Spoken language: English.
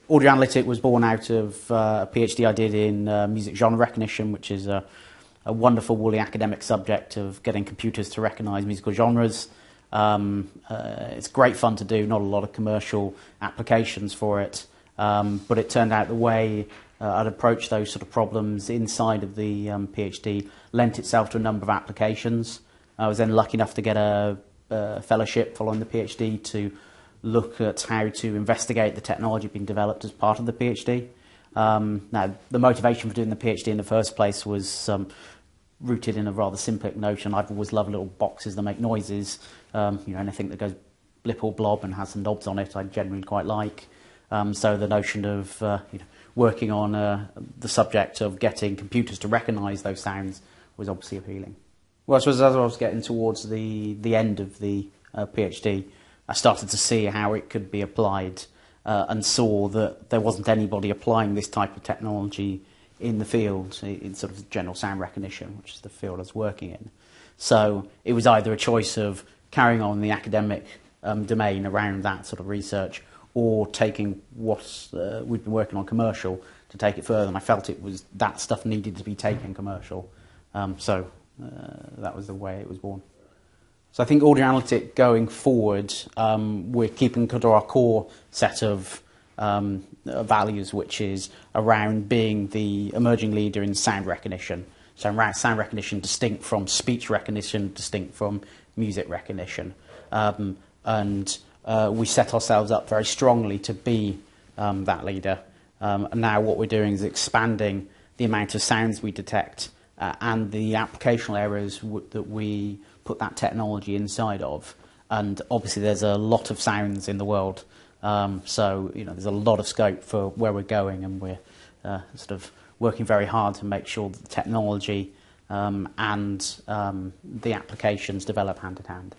Audio Analytic was born out of a PhD I did in music genre recognition, which is a wonderful woolly academic subject of getting computers to recognise musical genres. It's great fun to do, not a lot of commercial applications for it, but it turned out the way I'd approached those sort of problems inside of the PhD lent itself to a number of applications. I was then lucky enough to get a fellowship following the PhD to look at how to investigate the technology being developed as part of the PhD. Now, the motivation for doing the PhD in the first place was rooted in a rather simplistic notion. I've always loved little boxes that make noises. Anything that goes blip or blob and has some knobs on it I generally quite like. So the notion of working on the subject of getting computers to recognise those sounds was obviously appealing. Well, I suppose as I was getting towards the end of the PhD, I started to see how it could be applied and saw that there wasn't anybody applying this type of technology in the field, in sort of general sound recognition, which is the field I was working in. So it was either a choice of carrying on the academic domain around that sort of research or taking what we'd been working on commercial to take it further. And I felt it was that stuff needed to be taken commercial. So that was the way it was born. So I think Audio Analytic going forward, we're keeping to our core set of values, which is around being the emerging leader in sound recognition. So sound recognition distinct from speech recognition, distinct from music recognition. And we set ourselves up very strongly to be that leader. And now what we're doing is expanding the amount of sounds we detect and the applicational areas that we put that technology inside of. And obviously there's a lot of sounds in the world, so there's a lot of scope for where we're going, and we're sort of working very hard to make sure that the technology and the applications develop hand in hand.